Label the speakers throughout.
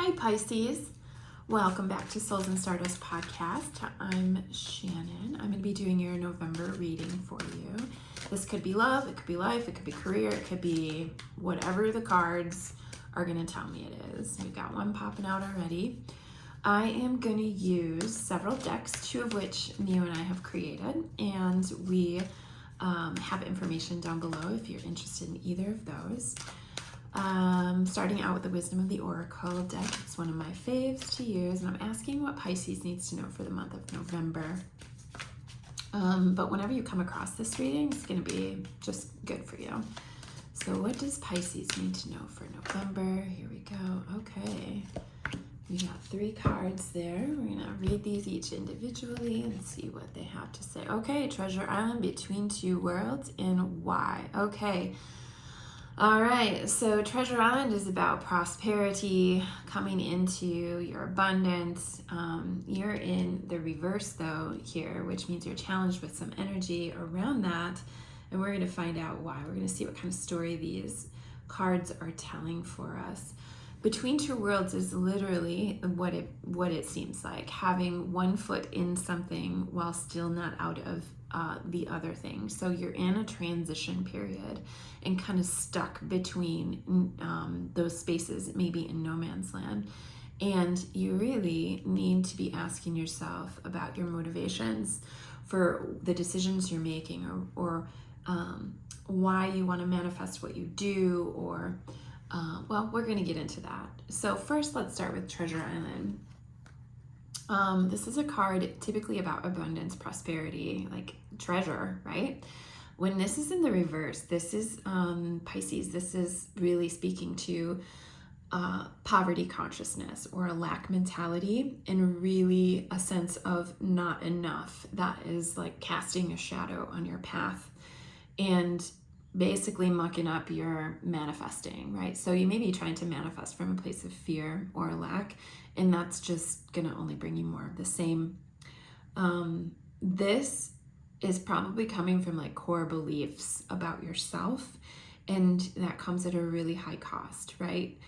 Speaker 1: Hi Pisces, welcome back to Souls and Stardust podcast. I'm Shannon. I'm going to be doing your November reading for you. This could be love, it could be life, it could be career, it could be whatever the cards are going to tell me it is. We've got one popping out already. I am going to use several decks, two of which Neo and I have created, and we have information down below if you're interested in either of those. Starting out with the Wisdom of the Oracle deck. It's one of my faves to use, and I'm asking what Pisces needs to know for the month of November. But whenever you come across this reading, it's going to be just good for you. So what does Pisces need to know for November? Here we go. Okay. We got 3 cards there. We're going to read these each individually and see what they have to say. Okay, Treasure Island, Between Two Worlds, and why. Okay. All right, so Treasure Island is about prosperity, coming into your abundance. You're in the reverse though here, which means you're challenged with some energy around that. And we're going to find out why. We're going to see what kind of story these cards are telling for us. Between Two Worlds is literally what it seems like, having one foot in something while still not out of the other thing. So you're in a transition period and kind of stuck between those spaces, maybe in no man's land. And you really need to be asking yourself about your motivations for the decisions you're making, or why you want to manifest what you do, or well, we're going to get into that. So first, let's start with Treasure Island. This is a card typically about abundance, prosperity, like treasure, right? When this is in the reverse, this is Pisces. This is really speaking to poverty consciousness or a lack mentality, and really a sense of not enough that is like casting a shadow on your path and basically mucking up your manifesting, right? So you may be trying to manifest from a place of fear or lack, and that's just gonna only bring you more of the same. This is probably coming from like core beliefs about yourself, and that comes at a really high cost, right?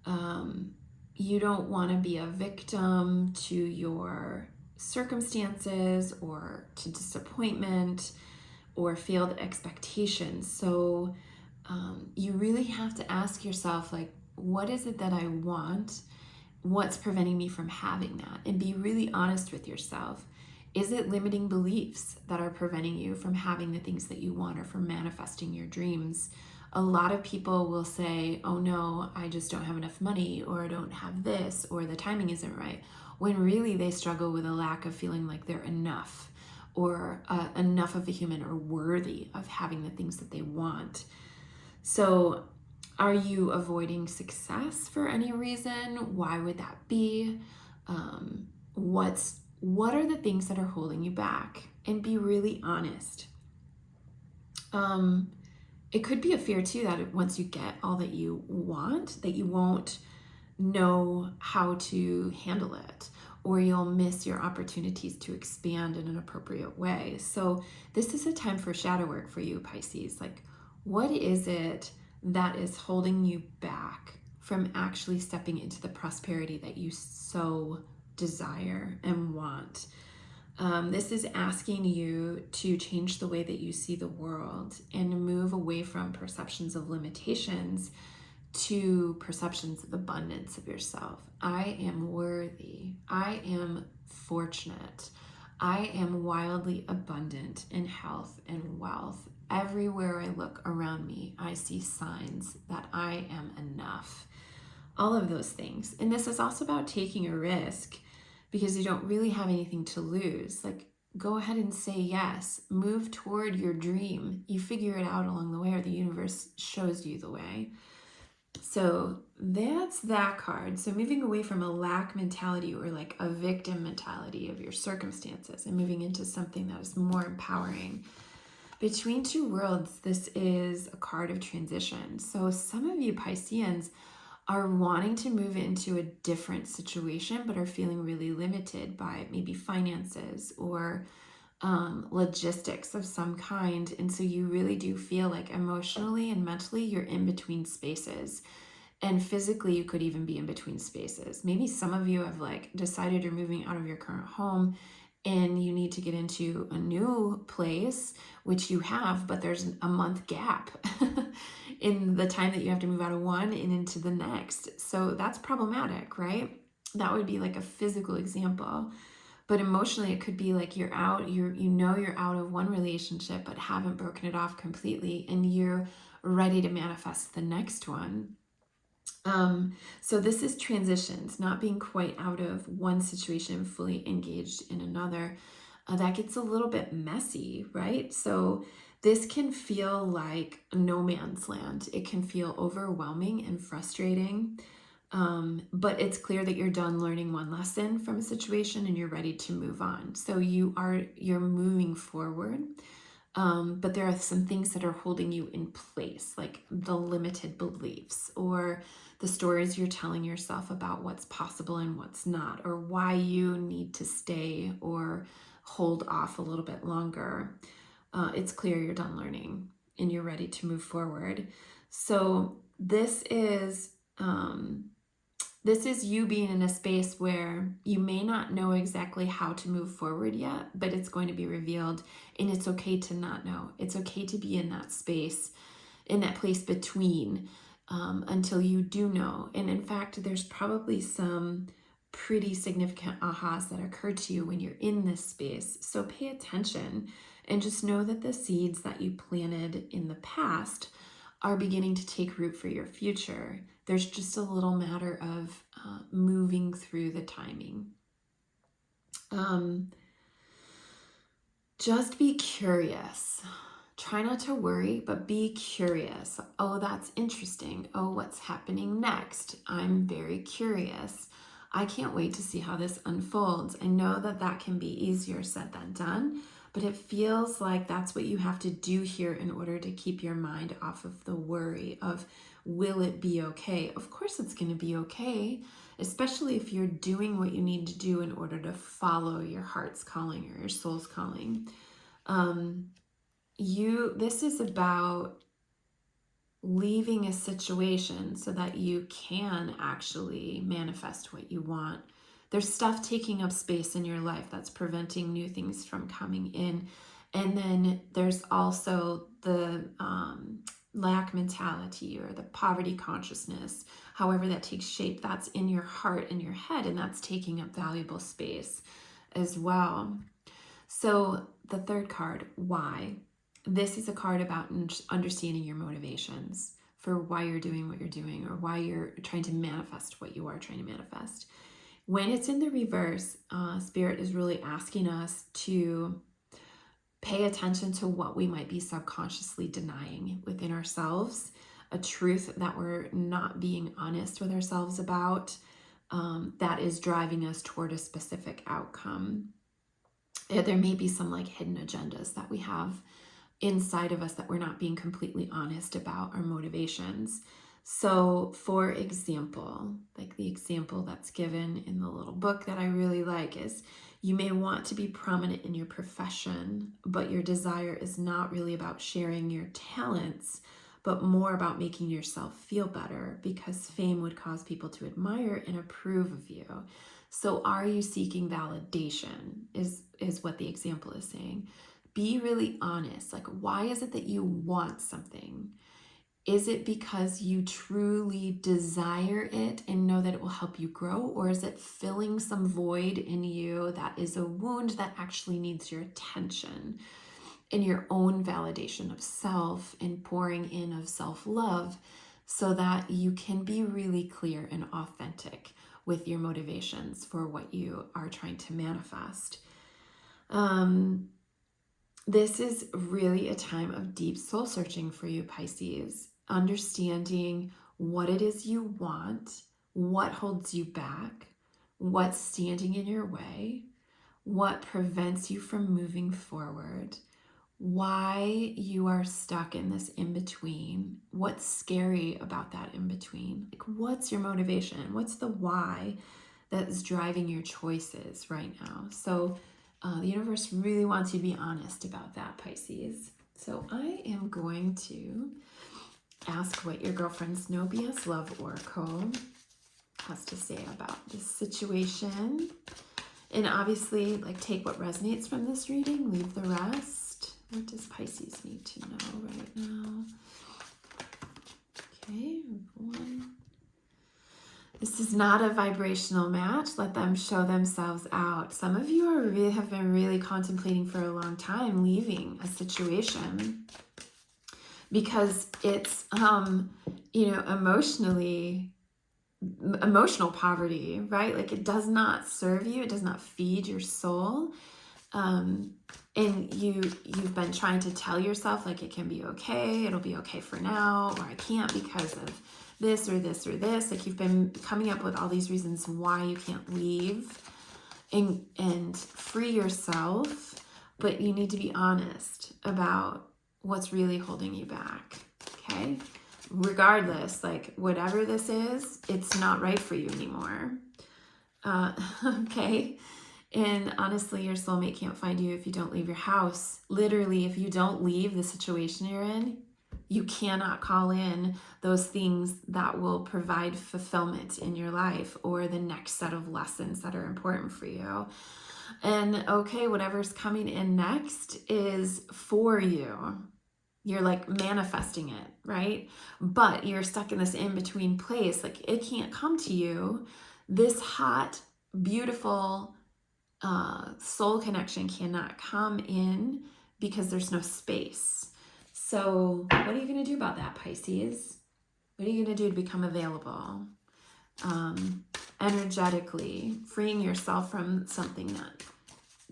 Speaker 1: You don't want to be a victim to your circumstances or to disappointment or failed expectations. So you really have to ask yourself, like, what is it that I want? What's preventing me from having that? And be really honest with yourself. Is it limiting beliefs that are preventing you from having the things that you want or from manifesting your dreams? A lot of people will say, oh no, I just don't have enough money, or I don't have this, or the timing isn't right, when really they struggle with a lack of feeling like they're enough, or enough of a human, or worthy of having the things that they want. So are you avoiding success for any reason? Why would that be? What are the things that are holding you back? And be really honest. It could be a fear too that once you get all that you want, that you won't know how to handle it, or you'll miss your opportunities to expand in an appropriate way. So this is a time for shadow work for you, Pisces. Like, what is it that is holding you back from actually stepping into the prosperity that you so desire and want? This is asking you to change the way that you see the world and move away from perceptions of limitations to perceptions of abundance of yourself. I am worthy. I am fortunate. I am wildly abundant in health and wealth. Everywhere I look around me, I see signs that I am enough. All of those things. And this is also about taking a risk, because you don't really have anything to lose. Like, go ahead and say yes. Move toward your dream. You figure it out along the way, or the universe shows you the way. So that's that card. So moving away from a lack mentality or like a victim mentality of your circumstances, and moving into something that is more empowering. Between Two Worlds, this is a card of transition. So some of you Pisceans are wanting to move into a different situation, but are feeling really limited by maybe finances or logistics of some kind. And so you really do feel like emotionally and mentally you're in between spaces. And physically, you could even be in between spaces. Maybe some of you have like decided you're moving out of your current home and you need to get into a new place, which you have, but there's a month gap in the time that you have to move out of one and into the next. So that's problematic, right? That would be like a physical example. But emotionally, it could be like you're out, you're out of one relationship, but haven't broken it off completely, and you're ready to manifest the next one. So this is transitions, not being quite out of one situation, fully engaged in another. That gets a little bit messy, right? So this can feel like no man's land. It can feel overwhelming and frustrating. But it's clear that you're done learning one lesson from a situation and you're ready to move on. So you're moving forward. But there are some things that are holding you in place, like the limited beliefs or the stories you're telling yourself about what's possible and what's not, or why you need to stay or hold off a little bit longer. It's clear you're done learning and you're ready to move forward. So this is you being in a space where you may not know exactly how to move forward yet, but it's going to be revealed, and it's okay to not know. It's okay to be in that space, in that place between, until you do know. And in fact, there's probably some pretty significant ahas that occur to you when you're in this space. So pay attention and just know that the seeds that you planted in the past are beginning to take root for your future. There's just a little matter of moving through the timing. Just be curious. Try not to worry, but be curious. Oh, that's interesting. Oh, what's happening next? I'm very curious. I can't wait to see how this unfolds. I know that that can be easier said than done, but it feels like that's what you have to do here in order to keep your mind off of the worry of, will it be okay? Of course it's going to be okay, especially if you're doing what you need to do in order to follow your heart's calling or your soul's calling. This is about leaving a situation so that you can actually manifest what you want. There's stuff taking up space in your life that's preventing new things from coming in. And then there's also the lack mentality or the poverty consciousness, however that takes shape. That's in your heart and your head, and that's taking up valuable space as well. So the third card, why? This is a card about understanding your motivations for why you're doing what you're doing or why you're trying to manifest what you are trying to manifest. When it's in the reverse, Spirit is really asking us to pay attention to what we might be subconsciously denying within ourselves, a truth that we're not being honest with ourselves about, that is driving us toward a specific outcome. There may be some like hidden agendas that we have inside of us that we're not being completely honest about our motivations. So for example, like the example that's given in the little book that I really like is, you may want to be prominent in your profession, but your desire is not really about sharing your talents, but more about making yourself feel better because fame would cause people to admire and approve of you. So are you seeking validation is what the example is saying. Be really honest. Like, why is it that you want something? Is it because you truly desire it and know that it will help you grow? Or is it filling some void in you that is a wound that actually needs your attention and your own validation of self and pouring in of self-love so that you can be really clear and authentic with your motivations for what you are trying to manifest? This is really a time of deep soul searching for you, Pisces. Understanding what it is you want, what holds you back, what's standing in your way, what prevents you from moving forward, why you are stuck in this in-between, what's scary about that in-between. Like, what's your motivation? What's the why that is driving your choices right now? So the universe really wants you to be honest about that, Pisces. So I am going to ask what your girlfriend's No BS Love Oracle has to say about this situation. And obviously, like, take what resonates from this reading, leave the rest. What does Pisces need to know right now? Okay, one. This is not a vibrational match. Let them show themselves out. Some of you have been really contemplating for a long time leaving a situation because it's, emotional poverty, right? Like, it does not serve you. It does not feed your soul. And you've been trying to tell yourself, like, it can be okay. It'll be okay for now, or I can't because of this or this or this. Like, you've been coming up with all these reasons why you can't leave and free yourself, but you need to be honest about what's really holding you back, okay? Regardless, like, whatever this is, it's not right for you anymore, okay? And honestly, your soulmate can't find you if you don't leave your house. Literally, if you don't leave the situation you're in, you cannot call in those things that will provide fulfillment in your life or the next set of lessons that are important for you. And okay, whatever's coming in next is for you. You're like manifesting it, right? But you're stuck in this in-between place. Like, it can't come to you. This hot, beautiful soul connection cannot come in because there's no space. So what are you going to do about that, Pisces? What are you going to do to become available? Energetically, freeing yourself from something that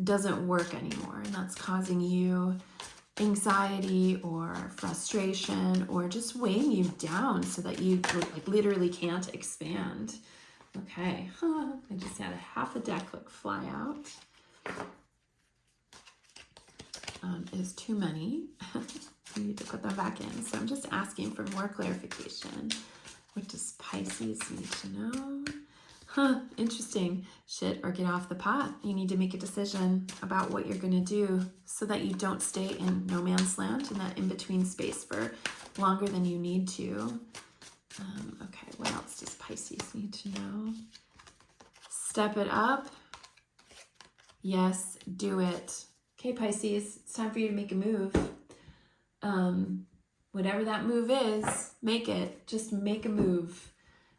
Speaker 1: doesn't work anymore and that's causing you anxiety or frustration or just weighing you down so that you like literally can't expand. Okay, I just had a half a deck like fly out. Is too many. You need to put them back in. So I'm just asking for more clarification. What does Pisces need to know? Interesting. Shit or get off the pot. You need to make a decision about what you're going to do so that you don't stay in no man's land, in that in-between space for longer than you need to. Okay, what else does Pisces need to know? Step it up. Yes, do it. Okay, Pisces, it's time for you to make a move. Whatever that move is, make it. Just make a move.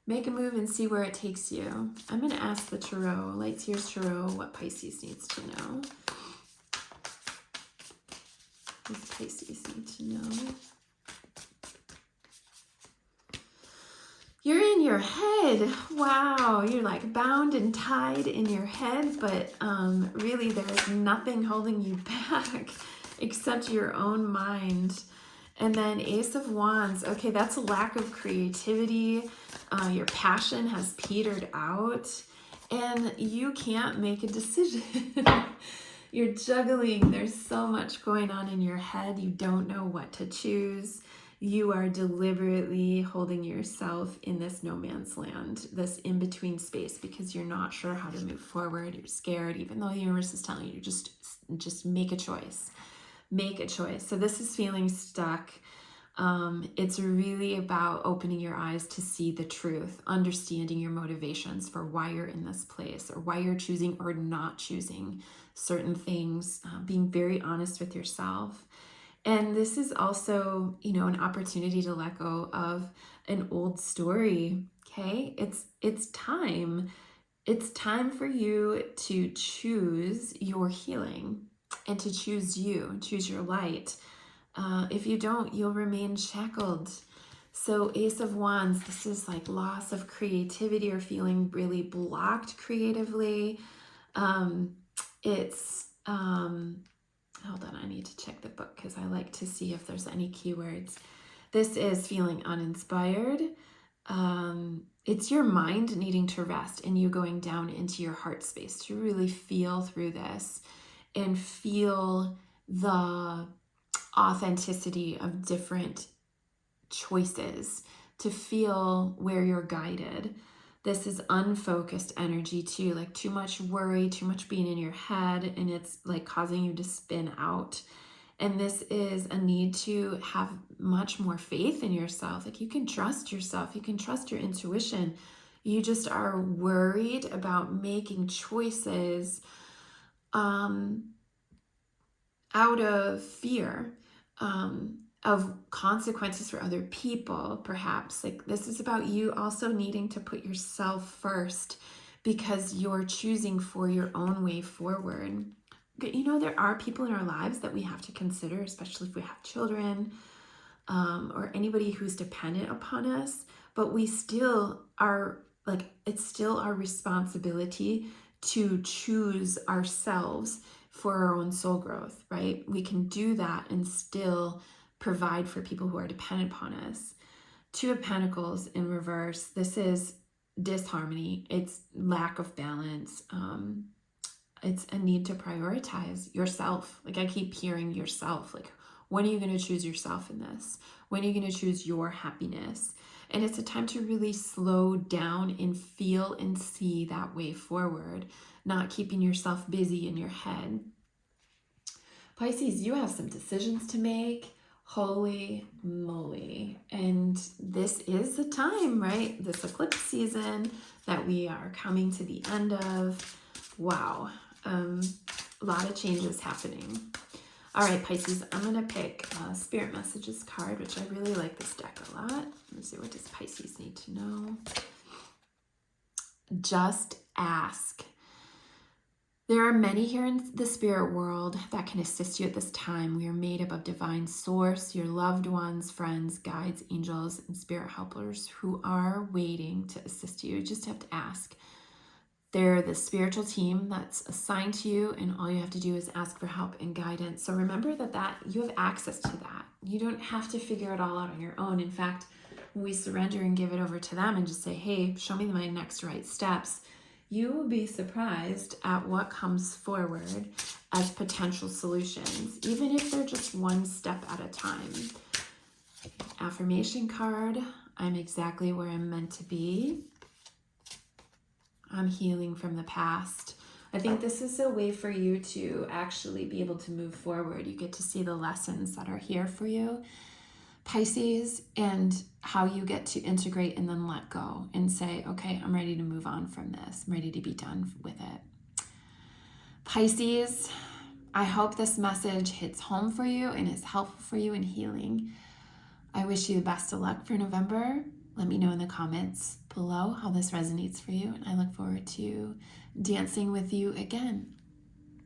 Speaker 1: Make a move and see where it takes you. I'm going to ask the Tarot, Light Tears Tarot, what Pisces needs to know. What does Pisces need to know? You're in your head. Wow, you're like bound and tied in your head, but really there's nothing holding you back except your own mind. And then Ace of Wands. Okay, that's a lack of creativity. Your passion has petered out and you can't make a decision. You're juggling. There's so much going on in your head. You don't know what to choose. You are deliberately holding yourself in this no man's land, this in-between space, because you're not sure how to move forward. You're scared, even though the universe is telling you just make a choice. Make a choice. So this is feeling stuck. It's really about opening your eyes to see the truth, understanding your motivations for why you're in this place or why you're choosing or not choosing certain things, being very honest with yourself. And this is also, an opportunity to let go of an old story, okay? It's time. It's time for you to choose your healing and to choose you, choose your light. If you don't, you'll remain shackled. So Ace of Wands, this is like loss of creativity or feeling really blocked creatively. Hold on, I need to check the book because I like to see if there's any keywords. This is feeling uninspired. It's your mind needing to rest and you going down into your heart space to really feel through this and feel the authenticity of different choices, to feel where you're guided. This is unfocused energy too, like too much worry, too much being in your head, and it's like causing you to spin out. And this is a need to have much more faith in yourself. Like you can trust yourself, you can trust your intuition. You just are worried about making choices out of fear of consequences for other people, perhaps. Like this is about you also needing to put yourself first because you're choosing for your own way forward. You know, there are people in our lives that we have to consider, especially if we have children or anybody who's dependent upon us, but we still are like, it's still our responsibility to choose ourselves for our own soul growth, right? We can do that and still provide for people who are dependent upon us. Two of Pentacles in reverse. This is disharmony. It's lack of balance. It's a need to prioritize yourself. Like I keep hearing yourself. Like, when are you going to choose yourself in this? When are you going to choose your happiness? And it's a time to really slow down and feel and see that way forward, not keeping yourself busy in your head. Pisces, you have some decisions to make. Holy moly. And this is the time, right? This eclipse season that we are coming to the end of. Wow. A lot of changes happening. All right, Pisces, I'm going to pick Spirit Messages card, which I really like this deck a lot. Let's see, what does Pisces need to know? Just ask. There are many here in the spirit world that can assist you at this time. We are made up of divine source, your loved ones, friends, guides, angels, and spirit helpers who are waiting to assist you. You just have to ask. They're the spiritual team that's assigned to you, and all you have to do is ask for help and guidance. So remember that you have access to that. You don't have to figure it all out on your own. In fact, when we surrender and give it over to them and just say, hey, show me my next right steps, you will be surprised at what comes forward as potential solutions, even if they're just one step at a time. Affirmation card, I'm exactly where I'm meant to be. I'm healing from the past. I think this is a way for you to actually be able to move forward. You get to see the lessons that are here for you, Pisces, and how you get to integrate and then let go and say, okay, I'm ready to move on from this. I'm ready to be done with it. Pisces, I hope this message hits home for you and is helpful for you in healing. I wish you the best of luck for November. Let me know in the comments below how this resonates for you, and I look forward to dancing with you again.